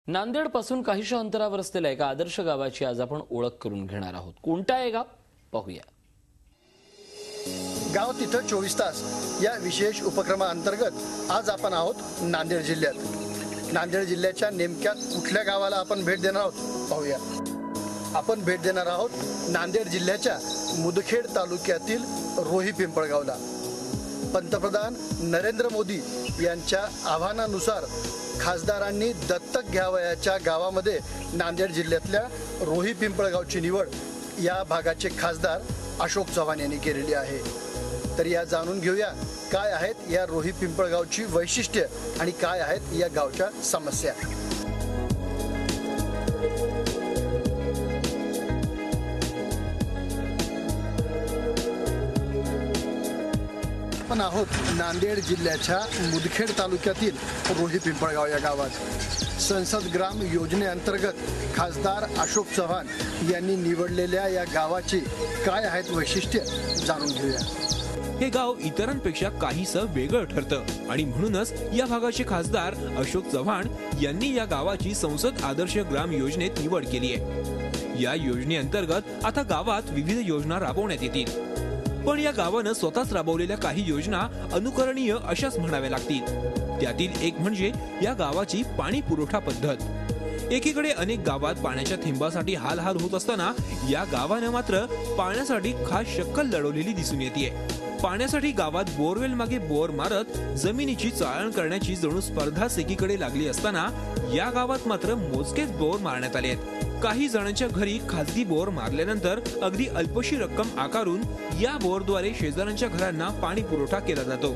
नांदेड पासून काहीशा अंतरावर असलेल्या एका आदर्श गावाची आज आपण ओळख करून घेणार आहोत। कोणतं आहे गाव पाहूया। गाव तिथं 24 तास या विशेष उपक्रमाअंतर्गत आज आपण आहोत नांदेड जिल्ह्यात। नांदेड जिल्ह्याच्या नेमक्या कुठल्या गावाला आपण भेट देणार आहोत पाहूया। आपण भेट देणार आहोत नांदेड जिल्ह्याच्या मुदखेड तालुक्यातील रोही पिंपळगावला। पंतप्रधान नरेंद्र मोदी यांच्या आव्हानानुसार खासदारांनी दत्तक घ्यावयाच्या गावामध्ये नांदेड जिल्ह्यातल्या रोही पिंपळगावची निवड या भागाचे खासदार अशोक चव्हाण यांनी केलेली आहे। तर या जाणून घेऊया काय आहेत या रोही पिंपळगावची वैशिष्ट्ये आणि काय आहेत या गावच्या समस्या। आपण आहोत नांदेड जिल्ह्याच्या मुदखेड तालुक्यातील रोही पिंपळगाव या गावात। संसद ग्राम योजनेअंतर्गत खासदार अशोक चव्हाण यांनी निवडलेल्या या गावाची काय आहेत वैशिष्ट्ये जाणून घेऊया। हे गाव इतरांपेक्षा काहीसं वेगळं ठरतं आणि म्हणूनच या भागाचे खासदार अशोक चव्हाण यांनी या गावाची संसद आदर्श ग्राम योजनेत निवड केली आहे। या योजनेअंतर्गत आता गावात विविध योजना राबवण्यात येतील, पण या गावानं स्वतःच राबवलेल्या काही योजना अनुकरणीय अशाच म्हणाव्या लागतील। त्यातील एक म्हणजे या गावाची पाणी पुरवठा पद्धत। एकीकडे अनेक गावात पाण्याच्या थेंबासाठी हाल होत असताना या गावानं मात्र पाण्यासाठी खास शक्कल लढवलेली दिसून येते। पाण्यासाठी गावात बोरवेल मागे बोर मारत जमिनीची चाळण करण्याची जणू स्पर्धाच एकीकडे लागली असताना या गावात मात्र मोजकेच बोर मारण्यात आले आहेत। काही जणांच्या घरी खासगी बोर मारल्यानंतर अगदी अल्पशी रक्कम आकारून या बोरद्वारे शेजाऱ्यांच्या घरांना पाणी पुरवठा केला जातो।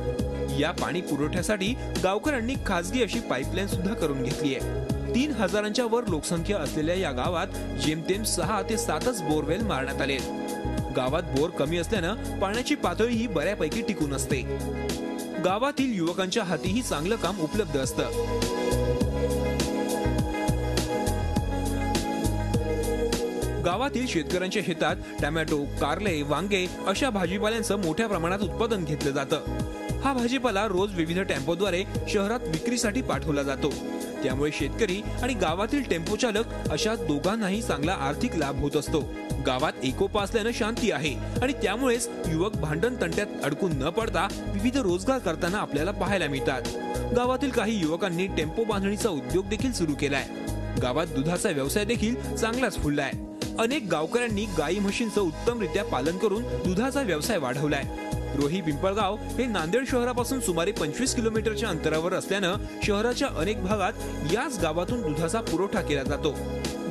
या पाणी पुरवठ्यासाठी गावकऱ्यांनी खासगी अशी पाईपलाईन सुद्धा करून घेतली आहे। 3000च्या वर लोकसंख्या असलेल्या या गावात जेमतेम 6 ते 7च बोरवेल मारण्यात आले। गावात बोर कमी असल्यानं पाण्याची पातळी ही बऱ्यापैकी टिकून असते। गावातील युवकांच्या हातीही चांगलं काम उपलब्ध असतं। गावातील शेतकऱ्यांच्या शेतात टोमॅटो, कारले, वांगे अशा भाजीपाल्यांचं मोठ्या प्रमाणात उत्पादन घेतलं जातं। हा भाजीपाला रोज विविध टेम्पोद्वारे शहरात विक्रीसाठी पाठवला जातो। त्यामुळे शेतकरी आणि गावातील टेम्पो चालक अशा दोघांनाही चांगला आर्थिक लाभ होत असतो। गावात एकोपा असल्यानं शांती आहे आणि त्यामुळेच युवक भांडण तंट्यात अडकून न पडता विविध रोजगार करताना आपल्याला पाहायला मिळतात। गावातील काही युवकांनी टेम्पो बांधणीचा उद्योग देखील सुरू केलाय। गावात दुधाचा व्यवसाय देखील चांगलाच फुललाय। अनेक गावकऱ्यांनी गाई म्हशींचं उत्तमरित्या पालन करून दुधाचा व्यवसाय वाढवलाय। रोही पिंपळगाव हे नांदेड शहरापासून सुमारे 25 किलोमीटरच्या अंतरावर असल्यानं शहराच्या अनेक भागात याच गावातून दुधाचा पुरवठा केला जातो।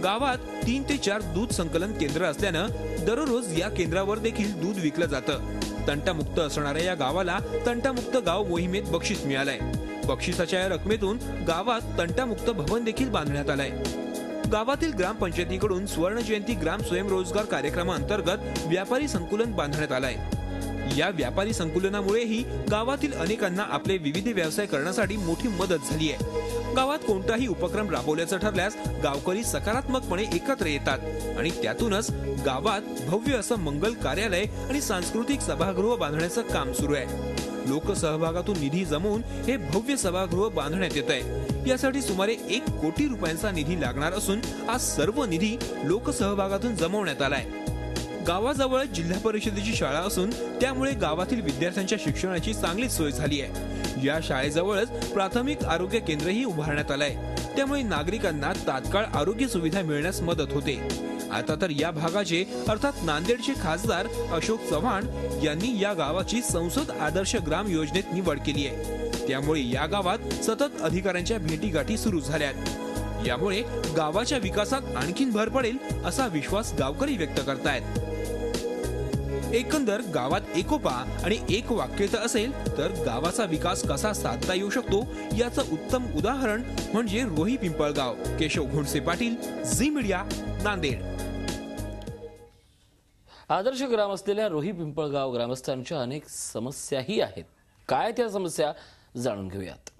गावात 3 ते 4 दूध संकलन केंद्र असल्यानं दररोज या केंद्रावर देखील दूध विकलं जातं। तंटामुक्त असणाऱ्या या गावाला तंटामुक्त गाव मोहिमेत बक्षीस मिळालंय। बक्षिसाच्या या रकमेतून गावात तंटामुक्त भवन देखील बांधण्यात आलंय। गावातील ग्रामपंचायतीकडून स्वर्ण जयंती ग्राम स्वयंरोजगार कार्यक्रमाअंतर्गत व्यापारी संकुलन बांधण्यात आलंय। या व्यापारी संकुलनामुळेही गावातील अनेकांना आपले विविध व्यवसाय करण्यासाठी मोठी मदत झाली आहे। गावात कोणताही उपक्रम राबवल्याचं ठरल्यास गावकरी सकारात्मकपणे एकत्र येतात आणि त्यातूनच गावात भव्य असं मंगल कार्यालय आणि सांस्कृतिक सभागृह बांधण्याचं काम सुरू आहे। लोकसहभागातून निधी जमवून हे भव्य सभागृह बांधण्यात येत आहे। यासाठी सुमारे 1 कोटी रुपयांचा निधी लागणार असून हा सर्व निधी लोकसहभागातून जमवण्यात आलाय। गावाजवळ जिल्हा परिषदेची शाळा असून त्यामुळे गावातील विद्यार्थ्यांच्या शिक्षणाची चांगलीच सोय झाली आहे। या शाळेजवळच प्राथमिक आरोग्य केंद्रही उभारण्यात आलंय, त्यामुळे नागरिकांना तात्काळ आरोग्य सुविधा मिळण्यास मदत होते। आता तर या भागाचे अर्थात नांदेडचे खासदार अशोक चव्हाण यांनी या गावाची संसद आदर्श ग्राम योजनेत निवड केली आहे। त्यामुळे या गावात सतत अधिकाऱ्यांच्या भेटीगाठी सुरू झाल्यात। यामुळे गावाच्या विकासात आणखीन भर पडेल असा विश्वास गावकरी व्यक्त करतायत। एकंदर गावात एकोपा आणि एक वाक्यता असेल तर गावाचा विकास कसा साधता येऊ शकतो याचं उत्तम उदाहरण म्हणजे रोही पिंपळगाव। केशव घोणसे पाटील, झी मीडिया, नांदेड। आदर्श ग्राम असलेल्या रोही पिंपळगाव ग्रामस्थांच्या अनेक समस्याही आहेत। काय त्या समस्या जाणून घेऊयात।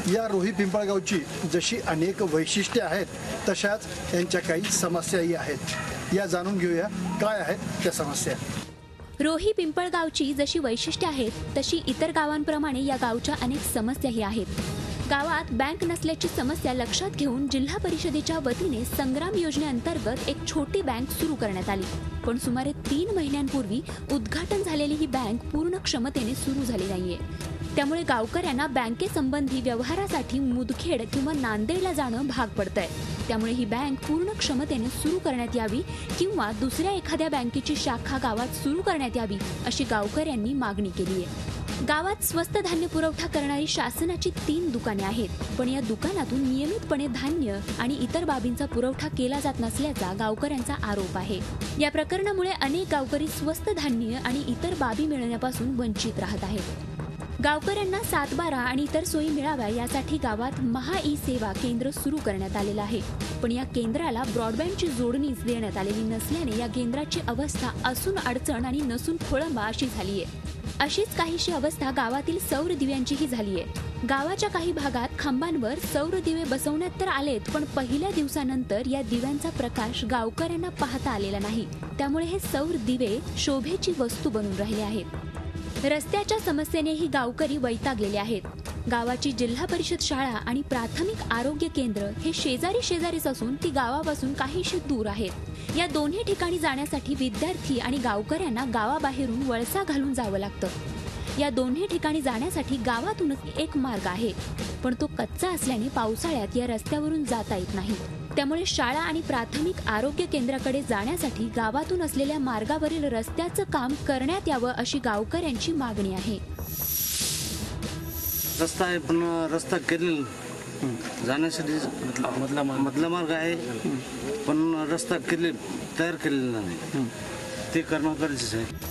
या रोही पिंपळगावची जशी अनेक वैशिष्ट्ये आहेत तशाच यांच्या काही समस्याही आहेत। या जाणून घेऊया काय आहेत त्या समस्या। रोही पिंपळगावची जशी वैशिष्ट्ये आहेत तशी इतर गावांप्रमाणे या गावच्या अनेक समस्याही आहेत. गावात बँक नसल्याची समस्या लक्षात घेऊन जिल्हा परिषदेच्या वतीने संग्राम योजनेअंतर्गत एक छोटी बँक सुरू करण्यात आली. पण सुमारे 3 महिन्यांपूर्वी उद्घाटन झालेली ही बँक पूर्ण क्षमतेने सुरू झाली नाहीये. त्यामुळे गावकऱ्यांना बँकेसंबंधी व्यवहारासाठी मुदखेड किंवा नांदेडला जाणं भाग पडतंय. त्यामुळे ही बँक पूर्ण क्षमतेने सुरू करण्यात यावी किंवा दुसऱ्या एखाद्या बँकेची शाखा गावात सुरू करण्यात यावी अशी गावकऱ्यांनी मागणी केली आहे. गावात स्वस्त धान्य पुरवठा करणारी शासनाची 3 दुकाने आहेत. पण या दुकानातून नियमितपणे धान्य आणि इतर बाबींचा पुरवठा केला जात नसल्याचा गावकऱ्यांचा आरोप आहे. या प्रकरणामुळे अनेक गावकरी स्वस्त धान्य आणि इतर बाबी मिळण्यापासून वंचित राहत आहेत. गावकऱ्यांना 7/12 आणि इतर सोयी मिळाव्या यासाठी गावात महा ई सेवा केंद्र सुरू करण्यात आलेलं आहे. पण या केंद्राला ब्रॉडबँडची जोडणीच देण्यात आलेली नसल्याने या केंद्राची अवस्था असून अडचण आणि नसून खोळंबा अशी झालीय. अशीच काहीशी अवस्था गावातील सौर दिव्यांचीही झालीय. गावाच्या काही भागात खांबांवर सौर दिवे बसवण्यात तर आलेत, पण पहिल्या दिवसानंतर या दिव्यांचा प्रकाश गावकऱ्यांना पाहता आलेला नाही. त्यामुळे हे सौर दिवे शोभेची वस्तू बनून राहिले आहेत. रस्त्याच्या समस्येनेही गावकरी वैतागलेले आहेत. गावाची जिल्हा परिषद शाळा आणि प्राथमिक आरोग्य केंद्र हे शेजारीच असून ती गावापासून काहीशी दूर आहेत. या दोन्ही ठिकाणी जाण्यासाठी विद्यार्थी आणि गावकऱ्यांना गावाबाहेरून वळसा घालून जावं लागतं. या दोन्ही ठिकाणी जाण्यासाठी गावातूनच एक मार्ग आहे, पण तो कच्चा असल्याने पावसाळ्यात या रस्त्यावरून जाता येत नाही. त्यामुळे शाळा आणि प्राथमिक आरोग्य केंद्राकडे जाण्यासाठी गावातून असलेल्या मार्गावरील रस्त्याचं काम करण्यात यावं अशी गावकऱ्यांची मागणी आहे. रस्ता आहे पण रस्ता केलेला जाण्यासाठी मधला मार्ग आहे, पण रस्ता तयार केलेला नाही. ते करणं गरजेचं आहे.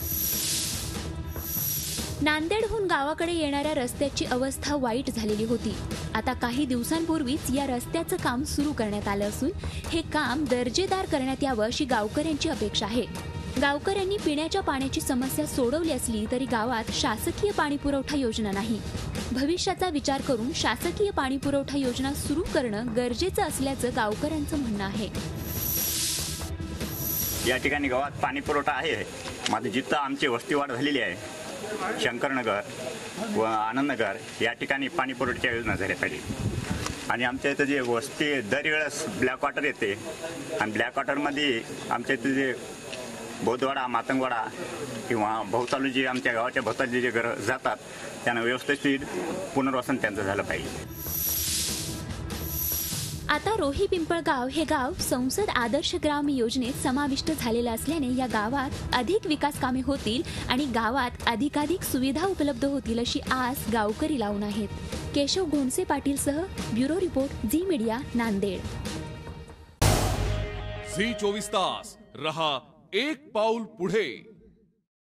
नांदेडहून गावाकडे येणाऱ्या रस्त्याची अवस्था वाईट झालेली होती. आता काही दिवसांपूर्वीच या रस्त्याचं काम सुरू करण्यात आलं असून हे काम दर्जेदार करण्यात यावं अशी गावकऱ्यांची अपेक्षा आहे. गावकऱ्यांनी पिण्याच्या पाण्याची समस्या सोडवली असली तरी गावात शासकीय पाणी पुरवठा योजना नाही. भविष्याचा विचार करून शासकीय पाणी पुरवठा योजना सुरू करणं गरजेचं असल्याचं गावकऱ्यांचं म्हणणं आहे. या ठिकाणी गावात पाणी पुरवठा आहे, मात्र जिथं आमची वस्तीवाढ झालेली आहे शंकरनगर व आनंदनगर या ठिकाणी पाणी पुरवठ्याच्या योजना झाल्या पाहिजे. आणि आमच्या इथं जे वस्ती दरवेळेस ब्लॅक वॉटर येते आणि ब्लॅक वॉटरमध्ये आमच्या इथं जे बौद्धवाडा मातंगवाडा किंवा भोवतालू जे आमच्या गावाच्या भोवताली जे घरं जातात त्यांना व्यवस्थित पुनर्वसन त्यांचं झालं पाहिजे. आता रोही पिंपळगाव हे गाव संसद आदर्श ग्राम योजनेत समाविष्ट झालेलं असल्याने या गावात अधिक विकास कामे होतील आणि गावात अधिकाधिक सुविधा उपलब्ध होतील अशी आस गावकरी लावून आहेत. केशव घोणसे पाटील सह bureau report Zee media Nanded. Zee 24 तास रहा एक पाऊल पुढे.